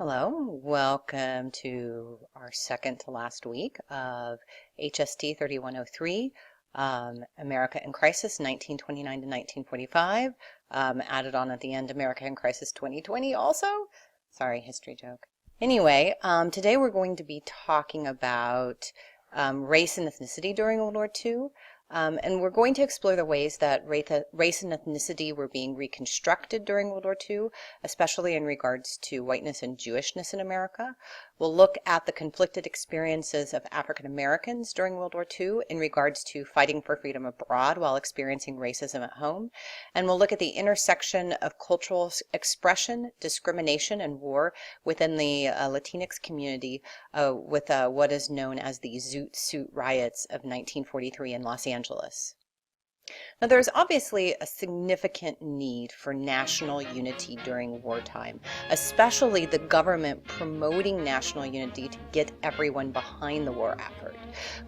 Hello, welcome to our second to last week of HST 3103, America in Crisis 1929 to 1945, added on at the end America in Crisis 2020 also. Sorry, history joke. Anyway, today we're going to be talking about race and ethnicity during World War II. And we're going to explore the ways that race and ethnicity were being reconstructed during World War II, especially in regards to whiteness and Jewishness in America. We'll look at the conflicted experiences of African Americans during World War II in regards to fighting for freedom abroad while experiencing racism at home. And we'll look at the intersection of cultural expression, discrimination, and war within the Latinx community with what is known as the Zoot Suit riots of 1943 in Los Angeles. Now, there's obviously a significant need for national unity during wartime, especially the government promoting national unity to get everyone behind the war effort.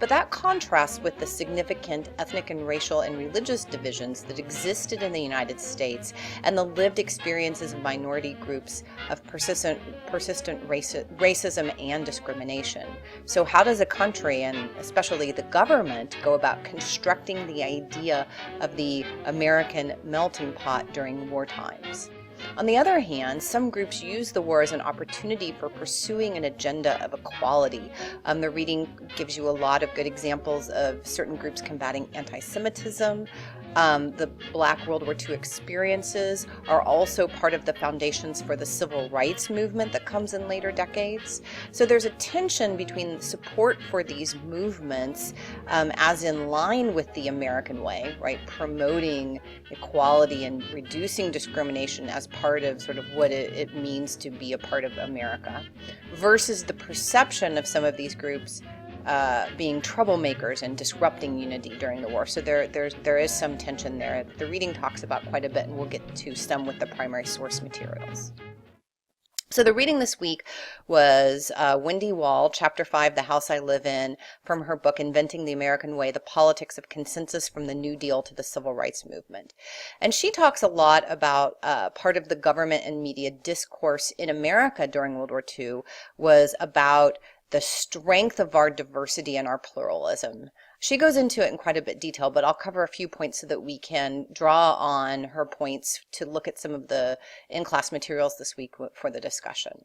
But that contrasts with the significant ethnic and racial and religious divisions that existed in the United States and the lived experiences of minority groups of persistent racism and discrimination. So how does a country, and especially the government, go about constructing the idea of the American melting pot during war times? On the other hand, some groups use the war as an opportunity for pursuing an agenda of equality. The reading gives you a lot of good examples of certain groups combating anti-Semitism. The Black World War II experiences are also part of the foundations for the civil rights movement that comes in later decades. So there's a tension between support for these movements as in line with the American way, right, promoting equality and reducing discrimination as part of sort of what it means to be a part of America, versus the perception of some of these groups being troublemakers and disrupting unity during the war. So there is some tension there that the reading talks about quite a bit, and we'll get to some with the primary source materials. So the reading this week was Wendy Wall, Chapter 5, The House I Live In, from her book Inventing the American Way, The Politics of Consensus from the New Deal to the Civil Rights Movement. And she talks a lot about part of the government and media discourse in America during World War II was about the strength of our diversity and our pluralism. She goes into it in quite a bit of detail, but I'll cover a few points so that we can draw on her points to look at some of the in-class materials this week for the discussion.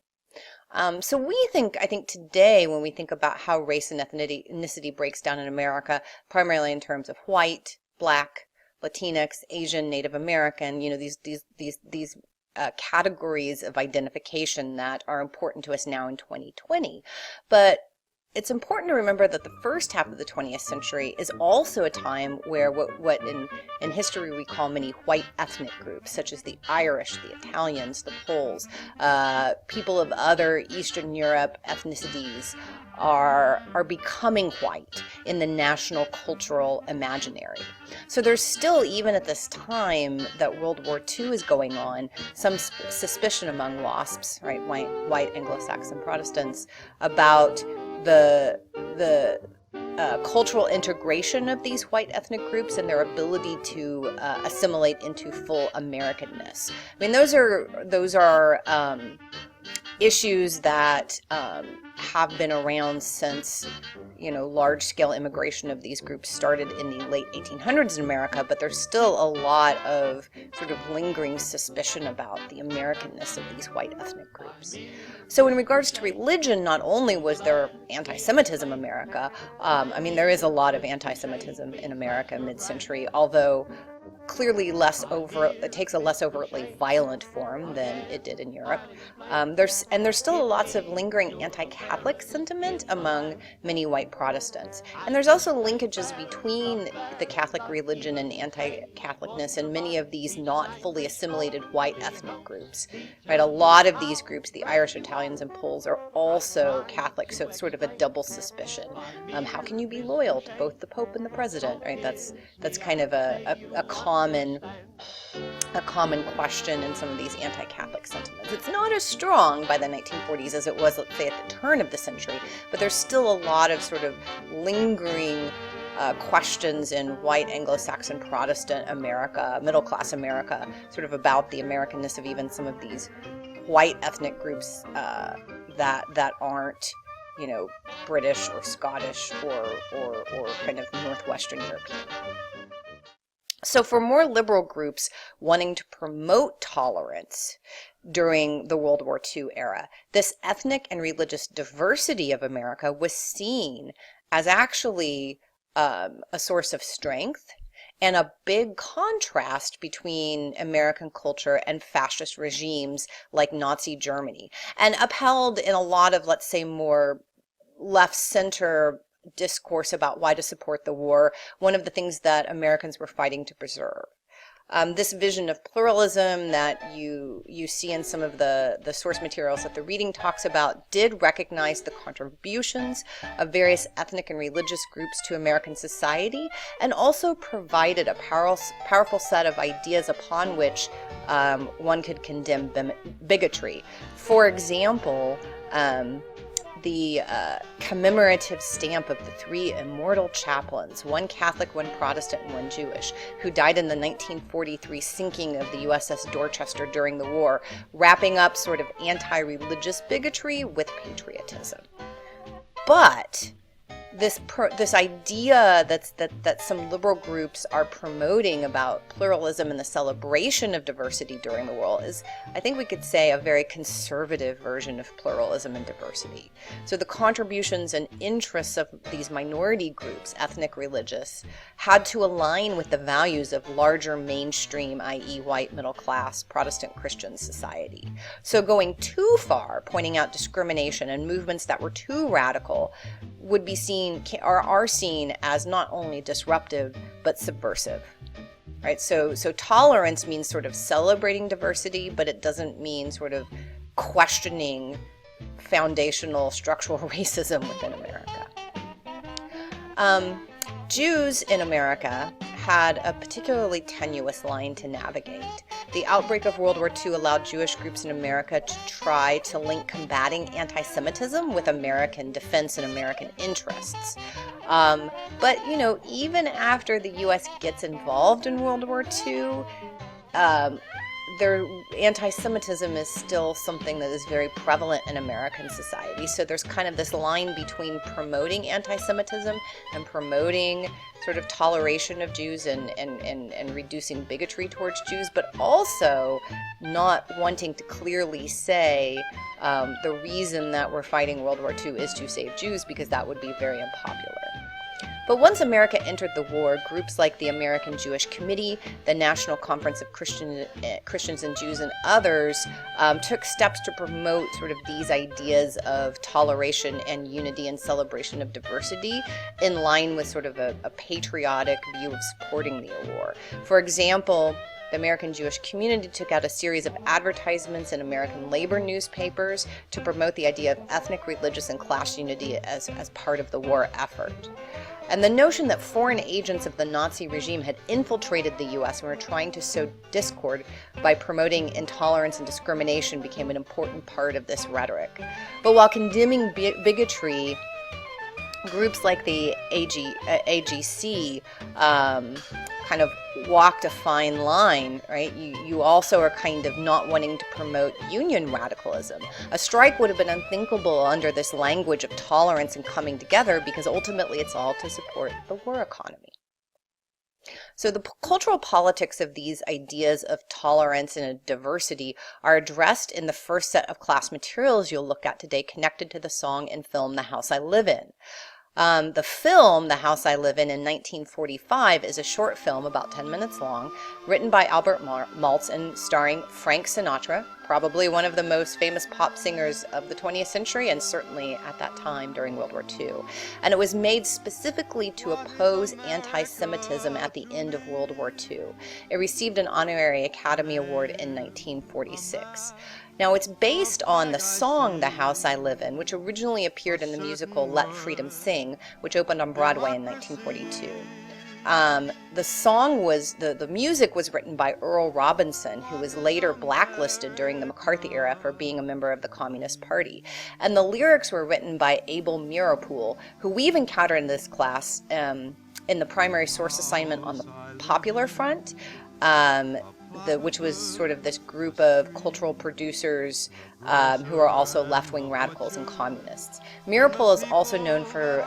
So I think today when we think about how race and ethnicity breaks down in America, primarily in terms of white, Black, Latinx, Asian, Native American, these categories of identification that are important to us now in 2020. But it's important to remember that the first half of the 20th century is also a time where what in history we call many white ethnic groups, such as the Irish, the Italians, the Poles, people of other Eastern Europe ethnicities are becoming white in the national cultural imaginary. So there's still, even at this time that World War II is going on, some suspicion among WASPs, right, white Anglo-Saxon Protestants, about the cultural integration of these white ethnic groups and their ability to assimilate into full Americanness. I mean, those are issues that have been around since, large-scale immigration of these groups started in the late 1800s in America, but there's still a lot of sort of lingering suspicion about the Americanness of these white ethnic groups. So in regards to religion, not only was there anti-Semitism in America, there is a lot of anti-Semitism in America mid-century, although clearly it takes a less overtly violent form than it did in Europe. There's still lots of lingering anti-Catholic sentiment among many white Protestants. And there's also linkages between the Catholic religion and anti-Catholicness in many of these not fully assimilated white ethnic groups. Right? A lot of these groups, the Irish, Italians, and Poles, are also Catholic, so it's sort of a double suspicion. How can you be loyal to both the Pope and the President? Right? That's kind of a common question in some of these anti-Catholic sentiments. It's not as strong by the 1940s as it was, let's say, at the turn of the century, but there's still a lot of sort of lingering questions in white Anglo-Saxon Protestant America, middle-class America, sort of about the Americanness of even some of these white ethnic groups that aren't, British or Scottish or kind of Northwestern European. So for more liberal groups wanting to promote tolerance during the World War II era, this ethnic and religious diversity of America was seen as actually a source of strength and a big contrast between American culture and fascist regimes like Nazi Germany, and upheld in a lot of, let's say, more left-center discourse about why to support the war, one of the things that Americans were fighting to preserve. This vision of pluralism that you see in some of the source materials that the reading talks about did recognize the contributions of various ethnic and religious groups to American society, and also provided a powerful set of ideas upon which one could condemn bigotry. For example, the commemorative stamp of the three immortal chaplains, one Catholic, one Protestant, and one Jewish, who died in the 1943 sinking of the USS Dorchester during the war, wrapping up sort of anti-religious bigotry with patriotism. But this idea that some liberal groups are promoting about pluralism and the celebration of diversity during the war is, I think we could say, a very conservative version of pluralism and diversity. So the contributions and interests of these minority groups, ethnic, religious, had to align with the values of larger mainstream, i.e. white middle class Protestant Christian society. So going too far, pointing out discrimination and movements that were too radical, would be seen or are seen as not only disruptive but subversive, right? So tolerance means sort of celebrating diversity, but it doesn't mean sort of questioning foundational structural racism within America. Jews in America had a particularly tenuous line to navigate. The outbreak of World War II allowed Jewish groups in America to try to link combating anti-Semitism with American defense and American interests. But, even after the U.S. gets involved in World War II, anti-Semitism is still something that is very prevalent in American society. So there's kind of this line between promoting anti-Semitism and promoting sort of toleration of Jews and reducing bigotry towards Jews, but also not wanting to clearly say the reason that we're fighting World War II is to save Jews, because that would be very unpopular. But once America entered the war, groups like the American Jewish Committee, the National Conference of Christians and Jews, and others took steps to promote sort of these ideas of toleration and unity and celebration of diversity in line with sort of a patriotic view of supporting the war. For example, the American Jewish Community took out a series of advertisements in American labor newspapers to promote the idea of ethnic, religious, and class unity as part of the war effort. And the notion that foreign agents of the Nazi regime had infiltrated the U.S. and were trying to sow discord by promoting intolerance and discrimination became an important part of this rhetoric. But while condemning bigotry, groups like the AGC kind of walked a fine line, right? You also are kind of not wanting to promote union radicalism. A strike would have been unthinkable under this language of tolerance and coming together, because ultimately it's all to support the war economy. So the cultural politics of these ideas of tolerance and diversity are addressed in the first set of class materials you'll look at today, connected to the song and film The House I Live In. The film, The House I Live In 1945, is a short film about 10 minutes long, written by Albert Maltz and starring Frank Sinatra, probably one of the most famous pop singers of the 20th century, and certainly at that time during World War II. And it was made specifically to oppose anti-Semitism at the end of World War II. It received an honorary Academy Award in 1946. Now, it's based on the song The House I Live In, which originally appeared in the musical Let Freedom Sing, which opened on Broadway in 1942. The music was written by Earl Robinson, who was later blacklisted during the McCarthy era for being a member of the Communist Party. And the lyrics were written by Abel Meeropol, who we've encountered in this class in the primary source assignment on the Popular Front. which was sort of this group of cultural producers who are also left-wing radicals and communists. Meeropol is also known for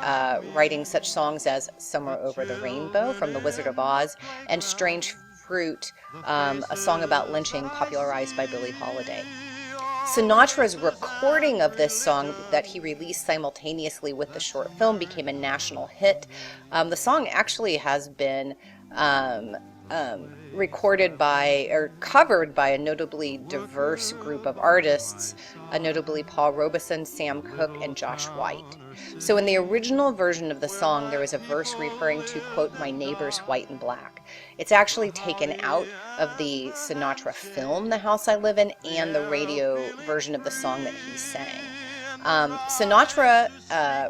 writing such songs as Somewhere Over the Rainbow from The Wizard of Oz and Strange Fruit, a song about lynching popularized by Billie Holiday. Sinatra's recording of this song that he released simultaneously with the short film became a national hit. The song actually has been recorded by or covered by a notably diverse group of artists, notably Paul Robeson, Sam Cooke, and Josh White. So in the original version of the song, there is a verse referring to, quote, my neighbors white and black. It's actually taken out of the Sinatra film, The House I Live In, and the radio version of the song that he sang. Sinatra,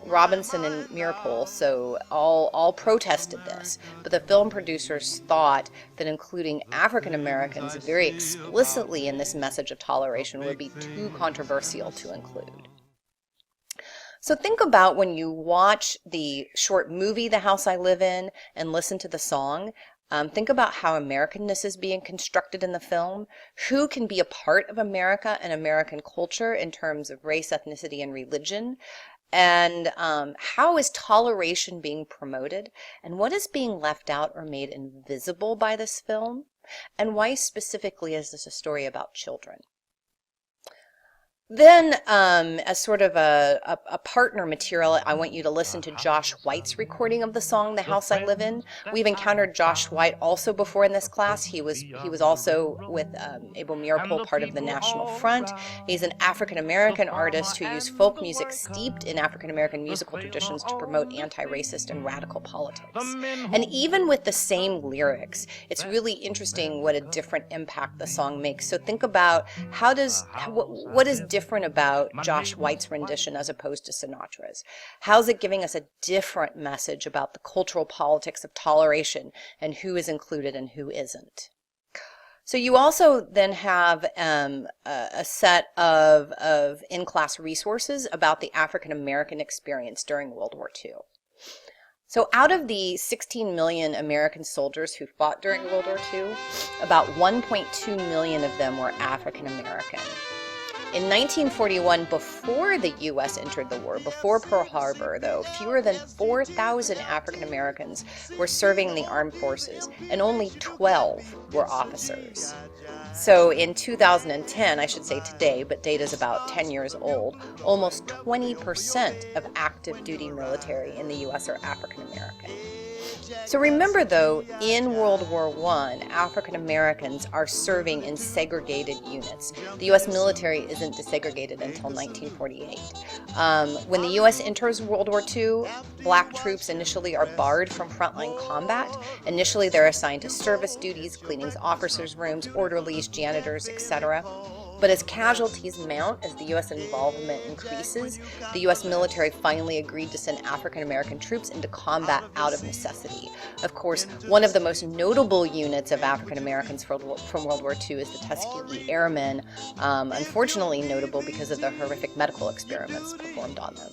Robinson, and Meeropol, so all protested this, but the film producers thought that including African Americans very explicitly in this message of toleration would be too controversial to include. So think about when you watch the short movie, The House I Live In, and listen to the song. Think about how Americanness is being constructed in the film, who can be a part of America and American culture in terms of race, ethnicity, and religion, and how is toleration being promoted, and what is being left out or made invisible by this film, and why specifically is this a story about children? Then, as sort of a partner material, I want you to listen to Josh White's recording of the song "The House I Live In." We've encountered Josh White also before in this class. He was also with Abel Meeropol, part of the National Front. He's an African American artist who used folk music steeped in African American musical traditions to promote anti-racist and radical politics. And even with the same lyrics, it's really interesting what a different impact the song makes. So think about what is different about Josh White's rendition as opposed to Sinatra's? How's it giving us a different message about the cultural politics of toleration and who is included and who isn't? So you also then have a set of in-class resources about the African American experience during World War II. So out of the 16 million American soldiers who fought during World War II, about 1.2 million of them were African American. In 1941, before the U.S. entered the war, before Pearl Harbor, though, fewer than 4,000 African Americans were serving the armed forces, and only 12 were officers. So in 2010, I should say today, but data is about 10 years old, almost 20% of active duty military in the U.S. are African American. So remember, though, in World War I, African Americans are serving in segregated units. The U.S. military isn't desegregated until 1948. When the U.S. enters World War II, black troops initially are barred from frontline combat. Initially, they're assigned to service duties, cleaning officers' rooms, orderlies, janitors, etc. But as casualties mount, as the U.S. involvement increases, the U.S. military finally agreed to send African American troops into combat out of necessity. Of course, one of the most notable units of African Americans from World War II is the Tuskegee Airmen, unfortunately notable because of the horrific medical experiments performed on them.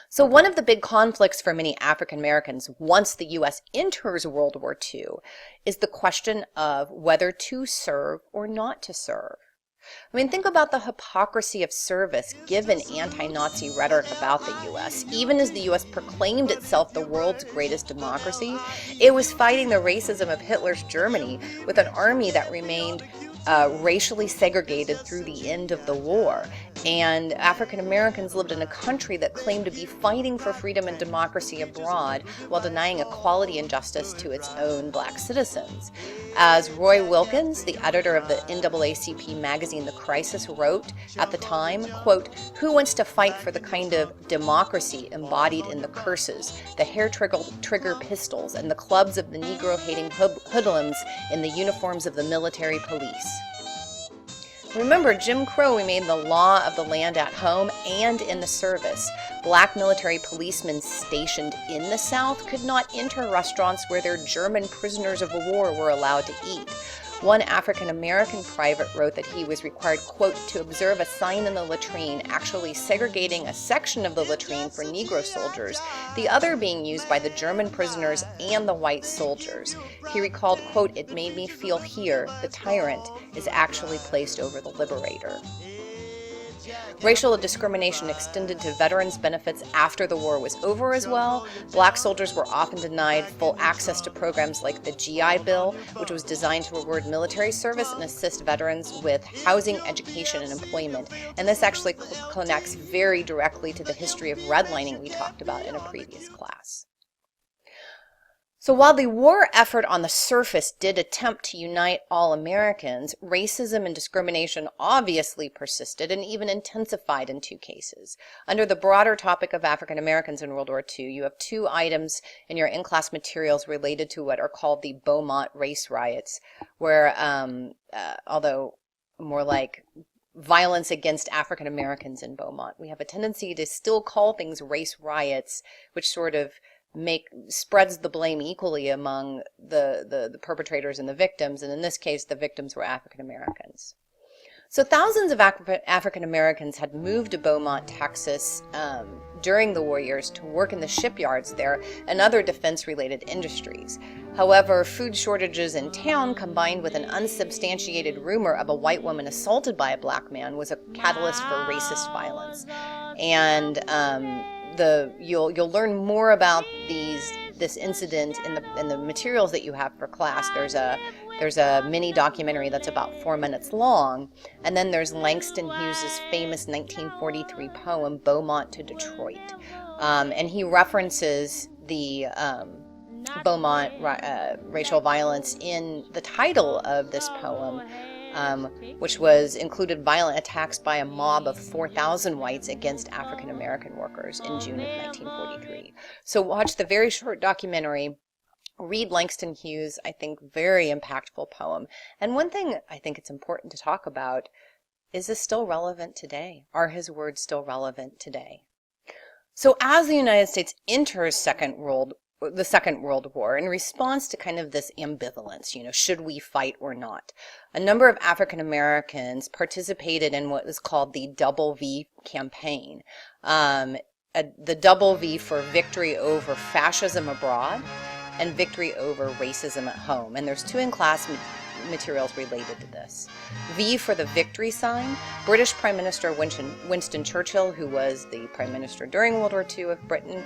So one of the big conflicts for many African Americans once the U.S. enters World War II is the question of whether to serve or not to serve. I mean, think about the hypocrisy of service given anti-Nazi rhetoric about the U.S. Even as the U.S. proclaimed itself the world's greatest democracy, it was fighting the racism of Hitler's Germany with an army that remained racially segregated through the end of the war. And African Americans lived in a country that claimed to be fighting for freedom and democracy abroad while denying equality and justice to its own black citizens. As Roy Wilkins, the editor of the NAACP magazine The Crisis, wrote at the time, quote, "Who wants to fight for the kind of democracy embodied in the curses, the hair-trigger pistols, and the clubs of the Negro-hating hoodlums in the uniforms of the military police?" Remember, Jim Crow remained the law of the land at home and in the service. Black military policemen stationed in the South could not enter restaurants where their German prisoners of war were allowed to eat. One African-American private wrote that he was required, quote, to observe a sign in the latrine actually segregating a section of the latrine for Negro soldiers, the other being used by the German prisoners and the white soldiers. He recalled, quote, it made me feel here, the tyrant is actually placed over the liberator. Racial discrimination extended to veterans' benefits after the war was over as well. Black soldiers were often denied full access to programs like the GI Bill, which was designed to reward military service and assist veterans with housing, education, and employment. And this actually connects very directly to the history of redlining we talked about in a previous class. So while the war effort on the surface did attempt to unite all Americans, racism and discrimination obviously persisted and even intensified in two cases. Under the broader topic of African Americans in World War II, you have two items in your in-class materials related to what are called the Beaumont race riots, where, although more like violence against African Americans in Beaumont, we have a tendency to still call things race riots, which sort of spreads the blame equally among the perpetrators and the victims, and in this case the victims were African Americans. So thousands of African Americans had moved to Beaumont, Texas during the war years to work in the shipyards there and other defense-related industries. However, food shortages in town combined with an unsubstantiated rumor of a white woman assaulted by a black man was a catalyst for racist violence. And you'll learn more about this incident in the materials that you have for class. There's a mini documentary that's about 4 minutes long, and then there's Langston Hughes's famous 1943 poem Beaumont to Detroit, and he references the Beaumont racial violence in the title of this poem, which was included violent attacks by a mob of 4,000 whites against African American workers in June of 1943. So watch the very short documentary, read Langston Hughes', I think, very impactful poem. And one thing I think it's important to talk about, is this still relevant today? Are his words still relevant today? So as the United States enters the Second World War, in response to kind of this ambivalence, should we fight or not, a number of African Americans participated in what was called the WWII campaign. The double V for victory over fascism abroad and victory over racism at home. And there's two in-class materials related to this. V for the victory sign. British Prime Minister Winston Churchill, who was the Prime Minister during World War II of Britain,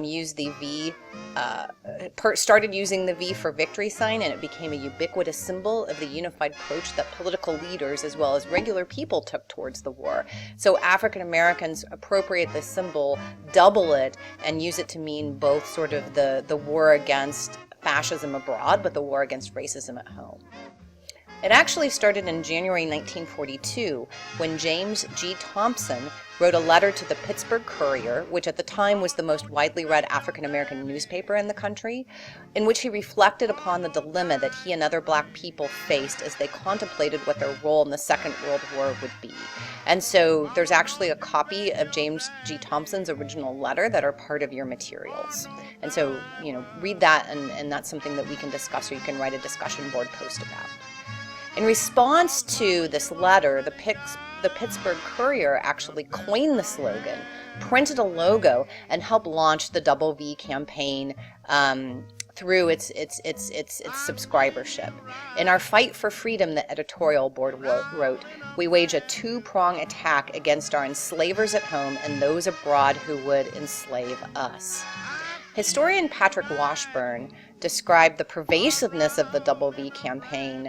used the V, started using the V for victory sign, and it became a ubiquitous symbol of the unified approach that political leaders as well as regular people took towards the war. So African Americans appropriate this symbol, double it, and use it to mean both sort of the war against fascism abroad, but the war against racism at home. It actually started in January 1942 when James G. Thompson wrote a letter to the Pittsburgh Courier, which at the time was the most widely read African American newspaper in the country, in which he reflected upon the dilemma that he and other black people faced as they contemplated what their role in the Second World War would be. And so there's actually a copy of James G. Thompson's original letter that are part of your materials. And so, read that, and that's something that we can discuss, or you can write a discussion board post about. In response to this letter, the Pittsburgh Courier actually coined the slogan, printed a logo, and helped launch the Double V campaign through its subscribership. In our fight for freedom, the editorial board wrote, we wage a two-pronged attack against our enslavers at home and those abroad who would enslave us. Historian Patrick Washburn described the pervasiveness of the Double V campaign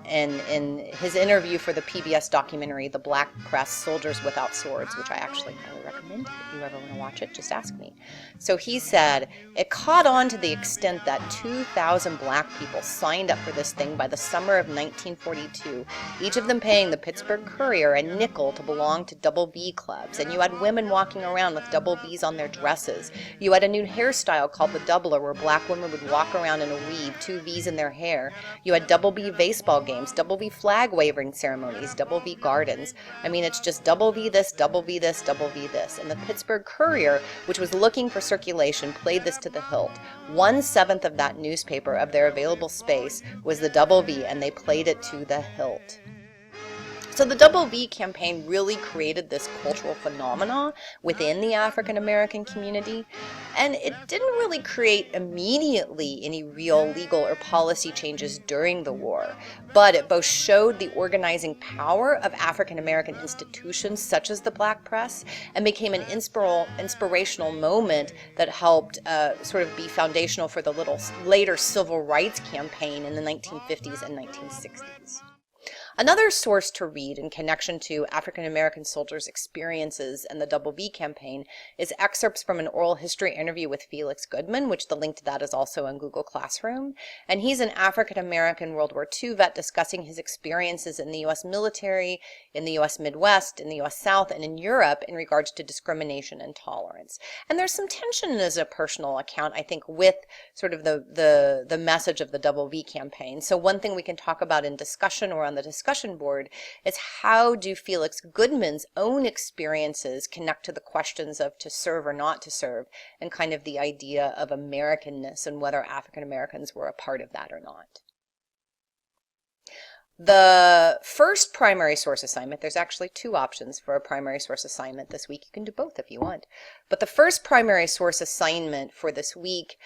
in his interview for the PBS documentary, The Black Crest Soldiers Without Swords, which I actually highly recommend. If you ever want to watch it, just ask me. So he said, it caught on to the extent that 2,000 black people signed up for this thing by the summer of 1942, each of them paying the Pittsburgh Courier a nickel to belong to Double V clubs. And you had women walking around with double Vs on their dresses. You had a new hairstyle called the doubler, where black women would walk around in a weave, two Vs in their hair. You had Double V V baseball games, double V flag waving ceremonies, double V gardens. I mean, it's just double V this, double V this, double V this. And the Pittsburgh Courier, which was looking for circulation, played this to the hilt. 1/7 of that newspaper, of their available space, was the double V, and they played it to the hilt. So the Double V campaign really created this cultural phenomena within the African American community, and it didn't really create immediately any real legal or policy changes during the war, but it both showed the organizing power of African American institutions such as the Black press, and became an inspirational moment that helped sort of be foundational for the later civil rights campaign in the 1950s and 1960s. Another source to read in connection to African American soldiers' experiences and the Double V campaign is excerpts from an oral history interview with Felix Goodman, which the link to that is also in Google Classroom. And he's an African American World War II vet discussing his experiences in the U.S. military, in the U.S. Midwest, in the U.S. South, and in Europe in regards to discrimination and tolerance. And there's some tension in his personal account, I think, with sort of the message of the Double V campaign. So one thing we can talk about in discussion or on the discussion board is how do Felix Goodman's own experiences connect to the questions of to serve or not to serve, and kind of the idea of Americanness and whether African Americans were a part of that or not. The first primary source assignment, there's actually two options for a primary source assignment this week. You can do both if you want. But the first primary source assignment for this week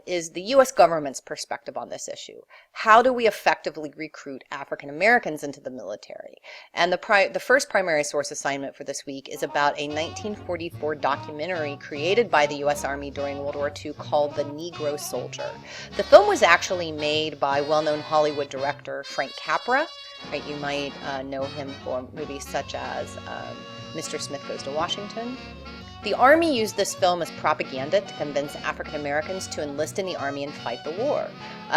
is the U.S. government's perspective on this issue. How do we effectively recruit African Americans into the military? And the first primary source assignment for this week is about a 1944 documentary created by the U.S. Army during World War II called The Negro Soldier. The film was actually made by well-known Hollywood director Frank Capra. Right, you might know him for movies such as Mr. Smith Goes to Washington. The Army used this film as propaganda to convince African Americans to enlist in the Army and fight the war.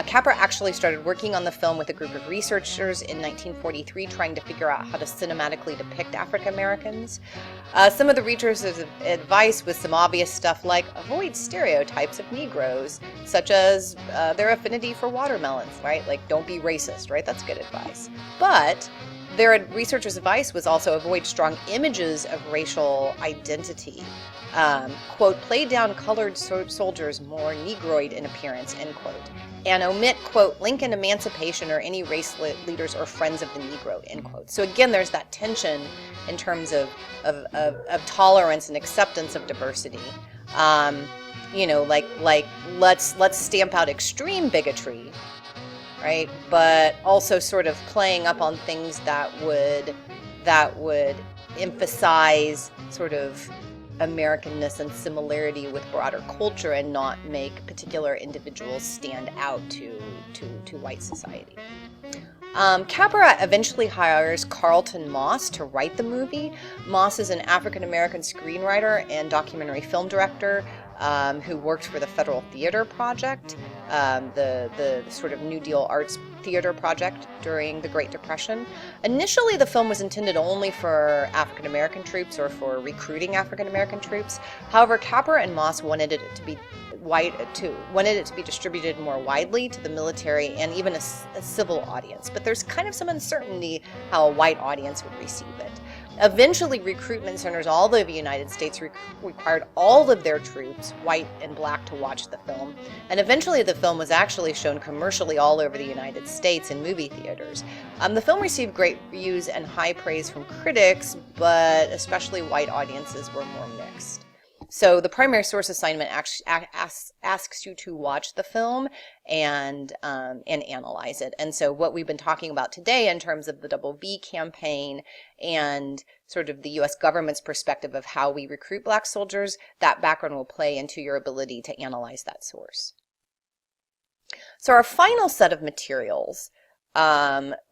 Capra actually started working on the film with a group of researchers in 1943, trying to figure out how to cinematically depict African Americans. Some of the researchers' advice was some obvious stuff like avoid stereotypes of Negroes, such as their affinity for watermelons, right? Like, don't be racist, right? That's good advice. But their researchers' advice was also avoid strong images of racial identity. Quote, play down colored soldiers more Negroid in appearance, end quote. And omit, quote, Lincoln emancipation or any race leaders or friends of the Negro, end quote. So again, there's that tension in terms of tolerance and acceptance of diversity. You know, like let's stamp out extreme bigotry, right? But also sort of playing up on things that would emphasize sort of Americanness and similarity with broader culture and not make particular individuals stand out to white society. Capra eventually hires Carlton Moss to write the movie. Moss is an African-American screenwriter and documentary film director who worked for the Federal Theater Project, the sort of New Deal arts theater project during the Great Depression. Initially, the film was intended only for African-American troops or for recruiting African-American troops. However, Capra and Moss wanted it to be distributed more widely to the military and even a civil audience. But there's kind of some uncertainty how a white audience would receive it. Eventually, recruitment centers all over the United States required all of their troops, white and black, to watch the film. And eventually, the film was actually shown commercially all over the United States in movie theaters. The film received great reviews and high praise from critics, but especially white audiences were more mixed. So the primary source assignment asks you to watch the film and analyze it. And so what we've been talking about today in terms of the Double V campaign and sort of the U.S. government's perspective of how we recruit black soldiers, that background will play into your ability to analyze that source. So our final set of materials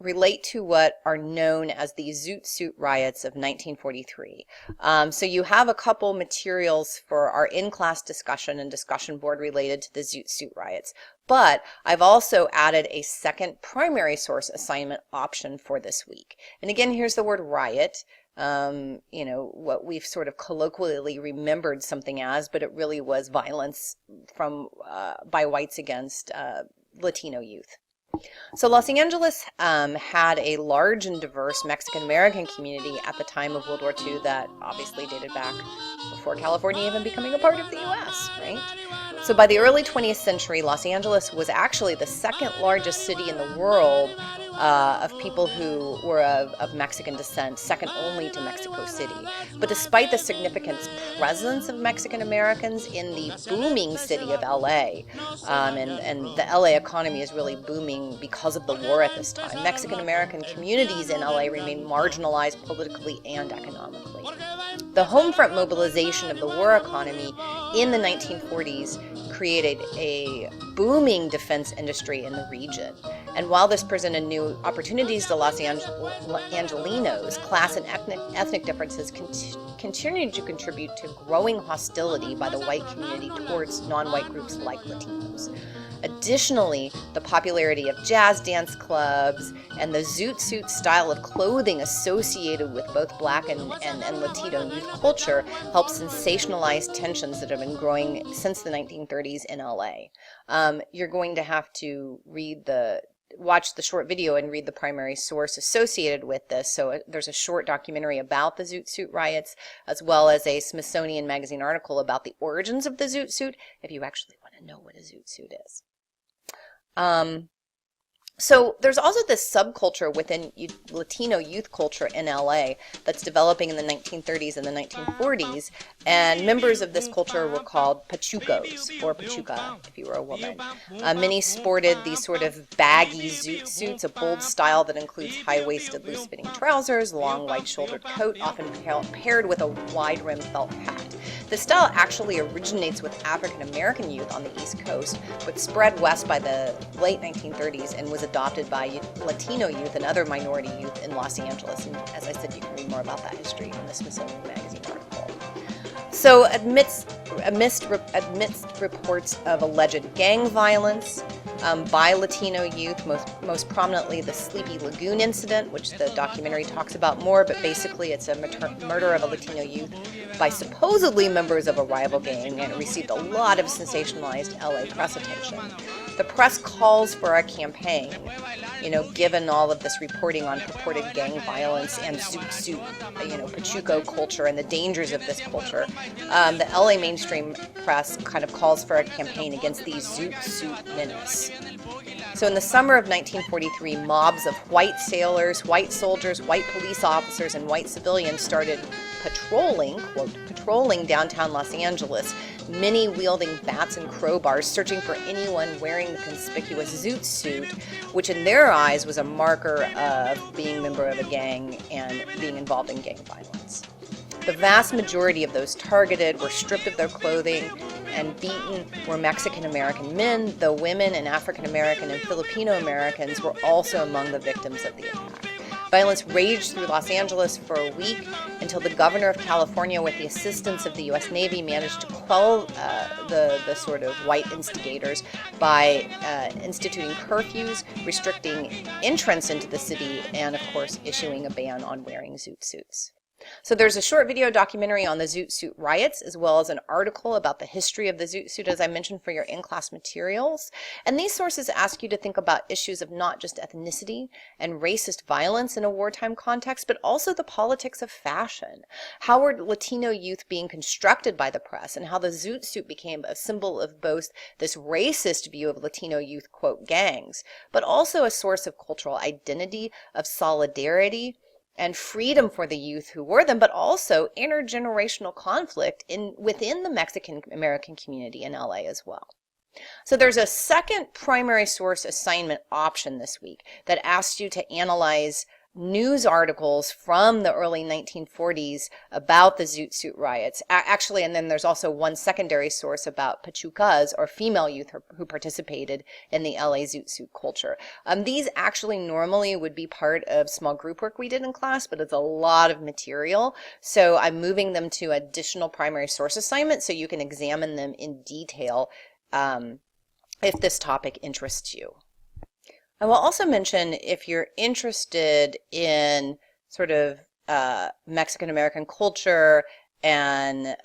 relate to what are known as the Zoot Suit riots of 1943. So you have a couple materials for our in-class discussion and discussion board related to the Zoot Suit riots, but I've also added a second primary source assignment option for this week. And again, here's the word riot. You know, what we've sort of colloquially remembered something as, but it really was violence from by whites against Latino youth. So Los Angeles had a large and diverse Mexican-American community at the time of World War II that obviously dated back before California even becoming a part of the U.S., right? So by the early 20th century, Los Angeles was actually the second largest city in the world of people who were of Mexican descent, second only to Mexico City. But despite the significant presence of Mexican Americans in the booming city of LA, and the LA economy is really booming because of the war at this time, Mexican American communities in LA remain marginalized politically and economically. The home front mobilization of the war economy in the 1940s created a booming defense industry in the region. And while this presented new opportunities to Los Angelinos, class and ethnic differences continued to contribute to growing hostility by the white community towards non-white groups like Latinos. Additionally, the popularity of jazz dance clubs and the zoot suit style of clothing associated with both Black and Latino youth culture helped sensationalize tensions that have been growing since the 1930s in LA. You're going to have to watch the short video and read the primary source associated with this. So there's a short documentary about the Zoot Suit riots, as well as a Smithsonian Magazine article about the origins of the Zoot Suit, if you actually want to know what a Zoot Suit is. So there's also this subculture within Latino youth culture in LA that's developing in the 1930s and the 1940s, and members of this culture were called pachucos, or pachuca if you were a woman. Many sported these sort of baggy zoot suits, a bold style that includes high-waisted, loose-fitting trousers, long white-shouldered coat, often paired with a wide-rimmed felt hat. The style actually originates with African-American youth on the East Coast, but spread west by the late 1930s and was adopted by Latino youth and other minority youth in Los Angeles. And as I said, you can read more about that history in the Smithsonian Magazine article. So amidst reports of alleged gang violence by Latino youth, most prominently the Sleepy Lagoon incident, which the documentary talks about more, but basically it's a murder of a Latino youth by supposedly members of a rival gang, and it received a lot of sensationalized LA press attention. The press calls for a campaign, given all of this reporting on purported gang violence and zoot suit, pachuco culture and the dangers of this culture. The LA mainstream press kind of calls for a campaign against these zoot suit menace. So in the summer of 1943, mobs of white sailors, white soldiers, white police officers, and white civilians started patrolling, quote, patrolling downtown Los Angeles, many wielding bats and crowbars, searching for anyone wearing the conspicuous zoot suit, which in their eyes was a marker of being a member of a gang and being involved in gang violence. The vast majority of those targeted were stripped of their clothing and beaten were Mexican American men, though women and African American and Filipino Americans were also among the victims of the attack. Violence raged through Los Angeles for a week until the governor of California, with the assistance of the U.S. Navy, managed to quell the sort of white instigators by instituting curfews, restricting entrance into the city, and, of course, issuing a ban on wearing zoot suits. So there's a short video documentary on the Zoot Suit riots, as well as an article about the history of the Zoot Suit, as I mentioned, for your in-class materials. And these sources ask you to think about issues of not just ethnicity and racist violence in a wartime context, but also the politics of fashion. How were Latino youth being constructed by the press, and how the Zoot Suit became a symbol of both this racist view of Latino youth, quote, gangs, but also a source of cultural identity, of solidarity, and freedom for the youth who were them, but also intergenerational conflict within the Mexican American community in LA as well. So there's a second primary source assignment option this week that asks you to analyze news articles from the early 1940s about the Zoot Suit riots. Actually, and then there's also one secondary source about pachucas, or female youth who participated in the LA Zoot Suit culture. These actually normally would be part of small group work we did in class, but it's a lot of material. So I'm moving them to additional primary source assignments so you can examine them in detail if this topic interests you. I will also mention, if you're interested in sort of Mexican American culture and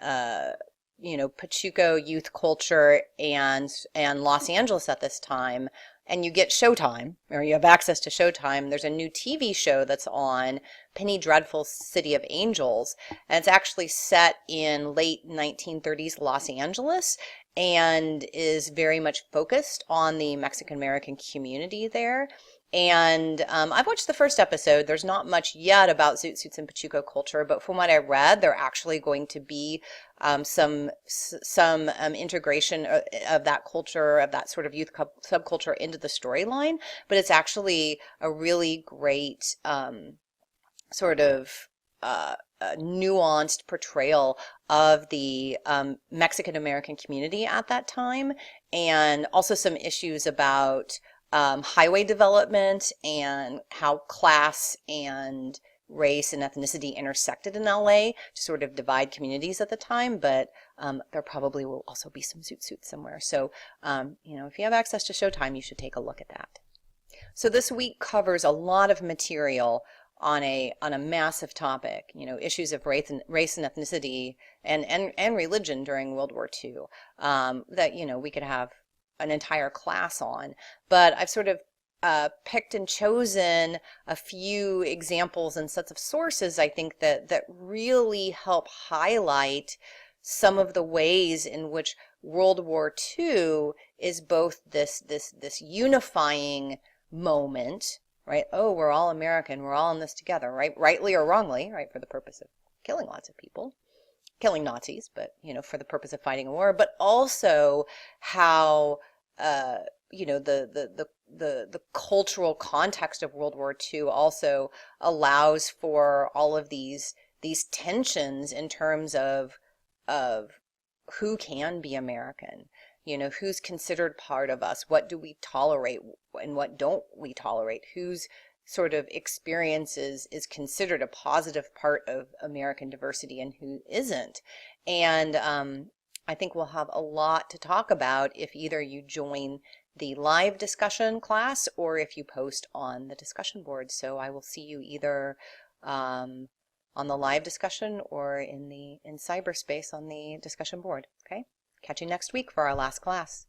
Pachuco youth culture and Los Angeles at this time, and you get Showtime, or you have access to Showtime, there's a new TV show that's on, Penny Dreadful's City of Angels, and it's actually set in late 1930s Los Angeles and is very much focused on the Mexican American community there. And I've watched the first episode. There's not much yet about Zoot Suits and Pachuco culture, but from what I read, they're actually going to be some integration of that culture, of that sort of youth subculture into the storyline. But it's actually a really great sort of nuanced portrayal of the Mexican American community at that time, and also some issues about highway development and how class and race and ethnicity intersected in LA to sort of divide communities at the time. But there probably will also be some Zoot Suits somewhere. So, if you have access to Showtime, you should take a look at that. So this week covers a lot of material on a massive topic, issues of race and ethnicity and religion during World War II, that, we could have an entire class on. But I've sort of picked and chosen a few examples and sets of sources, I think, that really help highlight some of the ways in which World War II is both this unifying moment, right? Oh, we're all American, we're all in this together, right? Rightly or wrongly, right? For the purpose of killing lots of people, killing Nazis, but for the purpose of fighting a war. But also how the cultural context of World War II also allows for all of these tensions in terms of who can be American, who's considered part of us, what do we tolerate and what don't we tolerate, whose sort of experiences is considered a positive part of American diversity and who isn't. And I think we'll have a lot to talk about if either you join the live discussion class or if you post on the discussion board. So I will see you either on the live discussion or in cyberspace on the discussion board. Okay, catch you next week for our last class.